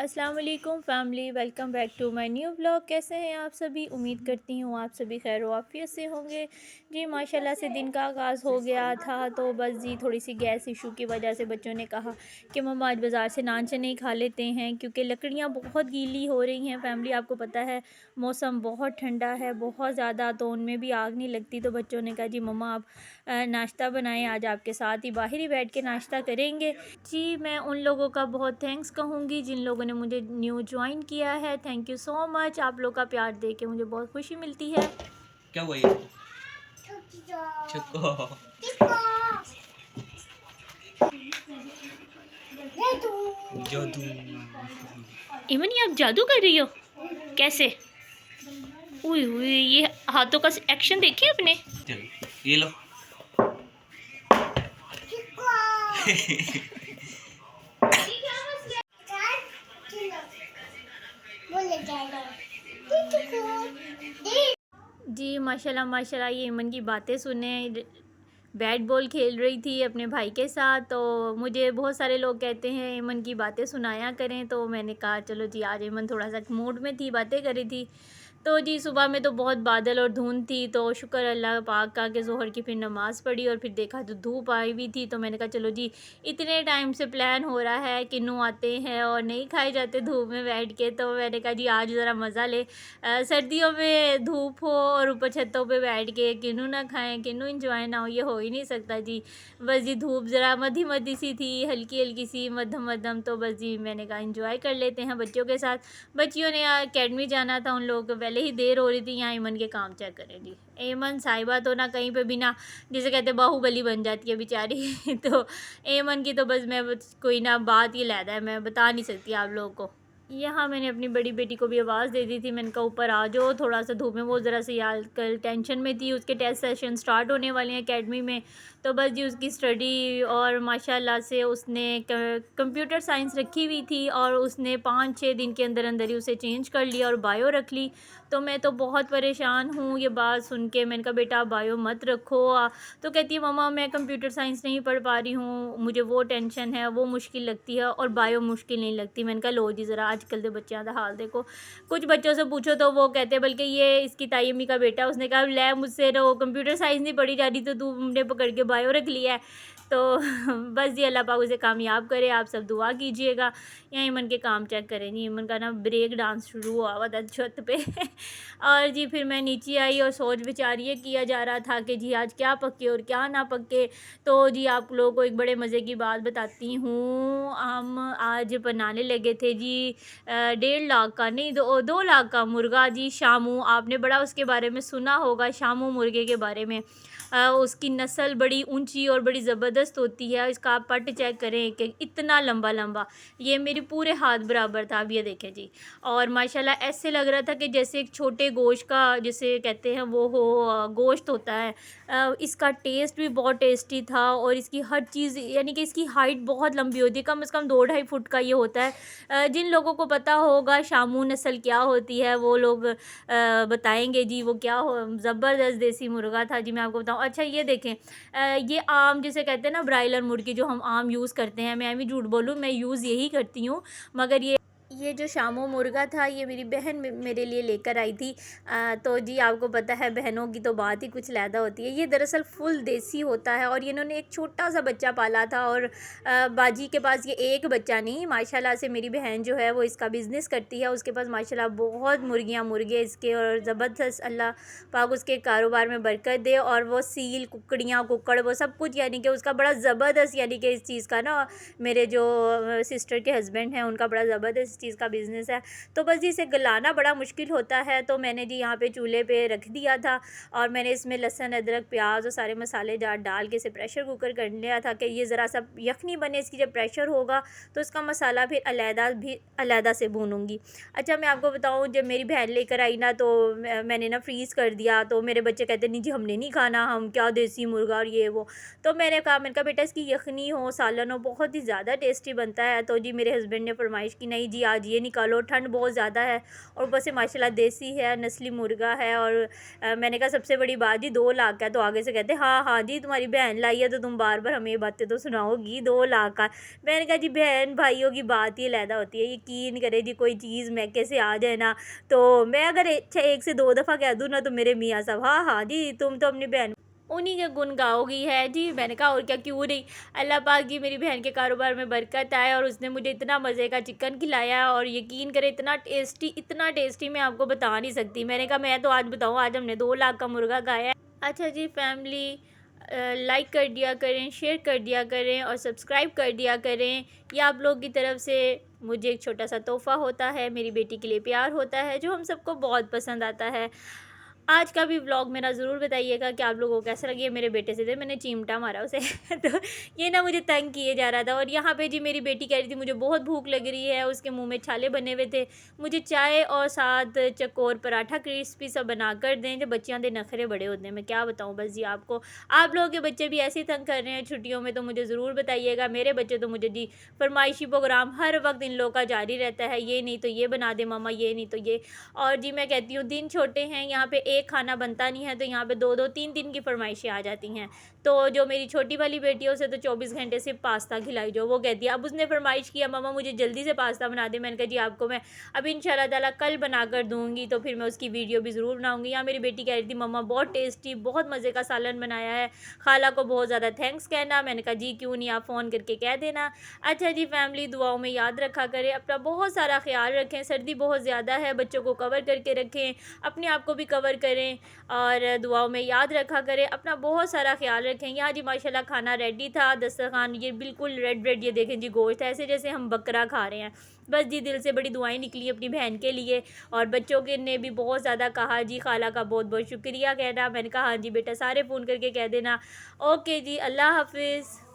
अस्सलाम वालेकुम family, welcome back to my new blog. कैसे हैं आप सभी? उम्मीद करती हूँ आप सभी खैर वाफियत से होंगे। जी माशाल्लाह से दिन का आगाज़ हो गया था, तो बस जी थोड़ी सी गैस इशू की वजह से बच्चों ने कहा कि मम्मा आज बाज़ार से नान चने ही खा लेते हैं, क्योंकि लकड़ियाँ बहुत गीली हो रही हैं। फैमिली, आपको पता है मौसम बहुत ठंडा है, बहुत ज़्यादा, तो उनमें भी आग नहीं लगती। तो बच्चों ने कहा जी मम्मा आप नाश्ता बनाएं, आज आपके साथ ही बाहर ही बैठ के नाश्ता करेंगे। जी, मैं उन लोगों का बहुत थैंक्स कहूँगी जिन लोगों ने मुझे न्यू ज्वाइन किया है। Thank you so much. आप लोग का प्यार देख के मुझे बहुत खुशी मिलती है। क्या हुआ ये चुको जादू। इवन ये आप जादू कर रही हो? कैसे? उई हुई, ये हाथों का एक्शन देखिए अपने। चलो ये लो। जी माशाल्लाह माशाल्लाह, ये इमन की बातें सुने। बैट बॉल खेल रही थी अपने भाई के साथ, तो मुझे बहुत सारे लोग कहते हैं इमन की बातें सुनाया करें, तो मैंने कहा चलो जी, आज इमन थोड़ा सा मूड में थी, बातें कर रही थी। तो जी सुबह में तो बहुत बादल और धुंध थी, तो शुक्र अल्लाह पाक का कि ज़ोहर की फिर नमाज़ पढ़ी और फिर देखा तो धूप आई हुई थी। तो मैंने कहा चलो जी, इतने टाइम से प्लान हो रहा है, किन्नू आते हैं और नहीं खाए जाते धूप में बैठ के, तो मैंने कहा जी आज ज़रा मज़ा ले। सर्दियों में धूप हो और ऊपर छतों पे बैठ के किन्नू ना खाएं, किन्नू इंजॉय ना हो, ये हो ही नहीं सकता जी। बस जी धूप ज़रा मधी मधी सी थी, हल्की हल्की सी, मध्यम मध्यम, तो बस जी मैंने कहा इंजॉय कर लेते हैं बच्चों के साथ। बच्चियों ने अकेडमी जाना था, उन लोगों को पहले ही देर हो रही थी। यहाँ ईमन के काम चेक करें जी। एमन साहिबा तो ना कहीं पे भी ना, जिसे कहते हैं बाहुबली बन जाती है बेचारी। तो एमन की तो कोई ना बात ही लैदा है, मैं बता नहीं सकती आप लोगों को। यहाँ मैंने अपनी बड़ी बेटी को भी आवाज़ दे दी थी, मैंने कहा ऊपर आ जाओ थोड़ा सा धूप में। वो ज़रा सी यार कल टेंशन में थी, उसके टेस्ट सेशन स्टार्ट होने वाले हैं एकेडमी में, तो बस जी उसकी स्टडी, और माशाल्लाह से उसने कंप्यूटर साइंस रखी हुई थी और उसने 5-6 दिन के अंदर अंदर ही उसे चेंज कर लिया और बायो रख ली। तो मैं तो बहुत परेशान हूँ ये बात सुन के। मैंने कहा बेटा आप बायो मत रखो। तो कहती है मम्मा मैं कंप्यूटर साइंस नहीं पढ़ पा रही हूँ, मुझे वो टेंशन है, वो मुश्किल लगती है और बायो मुश्किल नहीं लगती। मैंने कहा लो जी, ज़रा आजकल के बच्चों का हाल देखो। कुछ बच्चों से पूछो तो वो कहते हैं, बल्कि ये इसकी ताई अम्मी का बेटा, उसने कहा ले मुझसे तो कंप्यूटर साइंस नहीं पढ़ी जा रही, तो तुमने पकड़ के बायो रख लिया है। तो बस जी अल्लाह पाक उसे कामयाब करे, आप सब दुआ कीजिएगा। यहाँ ईमन के काम चेक करें जी, ईमन का ना ब्रेक डांस शुरू हुआ हुआ था छत पे। और जी फिर मैं नीचे आई और सोच विचार ये किया जा रहा था कि जी आज क्या पके और क्या ना पके। तो जी आप लोगों को एक बड़े मज़े की बात बताती हूँ। हम आज बनाने लगे थे जी 1.5 लाख का नहीं, 2 लाख का मुर्गा जी, शामू। आपने बड़ा उसके बारे में सुना होगा, शामू मुर्गे के बारे में। उसकी नस्ल बड़ी ऊंची और बड़ी ज़बरदस्त होती है। इसका आप पट चेक करें कि इतना लंबा लंबा, ये मेरे पूरे हाथ बराबर था। अब ये देखें जी, और माशाल्लाह ऐसे लग रहा था कि जैसे एक छोटे गोश्त का, जिसे कहते हैं वो हो गोश्त होता है। इसका टेस्ट भी बहुत टेस्टी था और इसकी हर चीज़, यानी कि इसकी हाइट बहुत लंबी होती है, कम से कम 2-2.5 फुट का ये होता है। जिन लोगों को पता होगा शामू नस्ल क्या होती है, वो लोग बताएंगे जी वो क्या हो। ज़बरदस्त देसी मुर्गा था जी, मैं आपको बताऊँ। अच्छा ये देखें, ये आम जिसे कहते हैं ना ब्रायलर मुर्गी, जो हम आम यूज़ करते हैं, मैं भी झूठ बोलूँ, मैं यूज़ यही करती हूँ। मगर ये जो शामू मुर्गा था, ये मेरी बहन मेरे लिए लेकर आई थी। तो जी आपको पता है बहनों की तो बात ही कुछ अलग होती है। ये दरअसल फुल देसी होता है और इन्होंने एक छोटा सा बच्चा पाला था, और बाजी के पास ये एक बच्चा नहीं, माशाल्लाह से मेरी बहन जो है वो इसका बिज़नेस करती है, उसके पास माशाल्लाह बहुत मुर्गियाँ मुर्गे इसके, और ज़बरदस्त अल्लाह पाक उसके कारोबार में बरकत दे। और वो सील कुकड़ियाँ कुकड़ वो सब कुछ, यानी कि उसका बड़ा ज़बरदस्त, यानी कि इस चीज़ का ना, मेरे जो सिस्टर के हस्बैंड हैं उनका बड़ा ज़बरदस्त चीज़ का बिज़नेस है। तो बस जी इसे गलाना बड़ा मुश्किल होता है, तो मैंने जी यहाँ पे चूल्हे पे रख दिया था और मैंने इसमें लहसुन अदरक प्याज और सारे मसाले जार डाल के इसे प्रेशर कुकर कर लिया था कि ये ज़रा सा यखनी बने। इसकी जब प्रेशर होगा तो इसका मसाला फिर अलहदा से भूनूंगी। अच्छा मैं आपको बताऊँ, जब मेरी बहन लेकर आई ना, तो मैंने ना फ्रीज़ कर दिया। तो मेरे बच्चे कहते नहीं जी हमने नहीं खाना, हम क्या देसी मुर्गा और ये वो। तो मैंने कहा बेटा इसकी यखनी हो सालन हो, बहुत ही ज़्यादा टेस्टी बनता है। तो जी मेरे हस्बैंड ने फरमाइश की, नहीं जी आज ये निकालो, ठंड बहुत ज़्यादा है और ऊपर से माशाल्लाह देसी है, नस्ली मुर्गा है। और मैंने कहा सबसे बड़ी बात जी 2 लाख का। तो आगे से कहते हाँ हाँ जी तुम्हारी बहन लाई है तो तुम बार बार हमें ये बातें तो सुनाओगी, 2 लाख का। मैंने कहा जी बहन भाइयों की बात ही अलहदा होती है। यकीन करे जी कोई चीज़ मैके से आ जाए ना, तो मैं अगर एक से 2 दफ़ा कह दूँ ना तो मेरे मियाँ साहब हाँ हाँ जी तुम तो अपनी बहन उन्हीं के गुण गाओगी है जी। मैंने कहा और क्या, क्यों नहीं। अल्लाह पाक जी मेरी बहन के कारोबार में बरकत आए और उसने मुझे इतना मज़े का चिकन खिलाया और यकीन करें इतना टेस्टी मैं आपको बता नहीं सकती। मैंने कहा मैं तो आज बताऊँ, आज हमने 2 लाख का मुर्गा खाया है। अच्छा जी फैमिली, लाइक कर दिया करें, शेयर कर दिया करें और सब्सक्राइब कर दिया करें। ये आप लोग की तरफ से मुझे एक छोटा सा तोहफ़ा होता है, मेरी बेटी के लिए प्यार होता है जो हम सबको बहुत पसंद आता है। आज का भी व्लॉग मेरा ज़रूर बताइएगा कि आप लोगों को कैसा लगे। मेरे बेटे से मैंने चिमटा मारा उसे तो ये ना मुझे तंग किए जा रहा था। और यहाँ पे जी मेरी बेटी कह रही थी मुझे बहुत भूख लग रही है, उसके मुंह में छाले बने हुए थे, मुझे चाय और साथ चकोर पराठा क्रिस्पी सा बना कर दें। जो बच्चियाँ दे नखरे बड़े होते हैं, मैं क्या बताऊँ बस जी आपको। आप लोगों के बच्चे भी ऐसे ही तंग कर रहे हैं छुट्टियों में तो मुझे ज़रूर बताइएगा। मेरे बच्चे तो मुझे जी फरमाइशी प्रोग्राम हर वक्त इन लोगों का जारी रहता है, ये नहीं तो ये बना दे मम्मा, ये नहीं तो ये। और जी मैं कहती हूँ दिन छोटे हैं, यहाँ पे एक खाना बनता नहीं है तो यहाँ पे 2-2 3-3 की फरमाइशें आ जाती हैं। तो जो मेरी छोटी वाली बेटी है उसे तो 24 घंटे सिर्फ पास्ता खिलाई जो। वो कहती है अब उसने फरमाइश किया मम्मा मुझे जल्दी से पास्ता बना दे। मैंने कहा जी आपको मैं अब इंशाल्लाह ताला कल बना कर दूँगी, तो फिर मैं उसकी वीडियो भी ज़रूर बनाऊँगी। यहाँ मेरी बेटी कह रही थी मम्मा बहुत टेस्टी, बहुत मज़े का सालन बनाया है, खाला को बहुत ज़्यादा थैंक्स कहना। मैंने कहा जी क्यों नहीं, आप फ़ोन करके कह देना। अच्छा जी फैमिली, दुआओं में याद रखा करें, अपना बहुत सारा ख्याल रखें, सर्दी बहुत ज़्यादा है, बच्चों को कवर करके रखें, अपने आप को भी कवर करें और दुआओं में याद रखा करें, अपना बहुत सारा ख्याल रखें। यहाँ जी माशाल्लाह खाना रेडी था, दस्तरखान ये बिल्कुल रेड रेड, ये देखें जी गोश्त ऐसे जैसे हम बकरा खा रहे हैं। बस जी दिल से बड़ी दुआएं निकली अपनी बहन के लिए। और बच्चों के ने भी बहुत ज़्यादा कहा जी खाला का बहुत बहुत शुक्रिया कहना। मैंने कहा हाँ जी बेटा सारे फ़ोन करके कह देना। ओके जी, अल्लाह हाफिज़।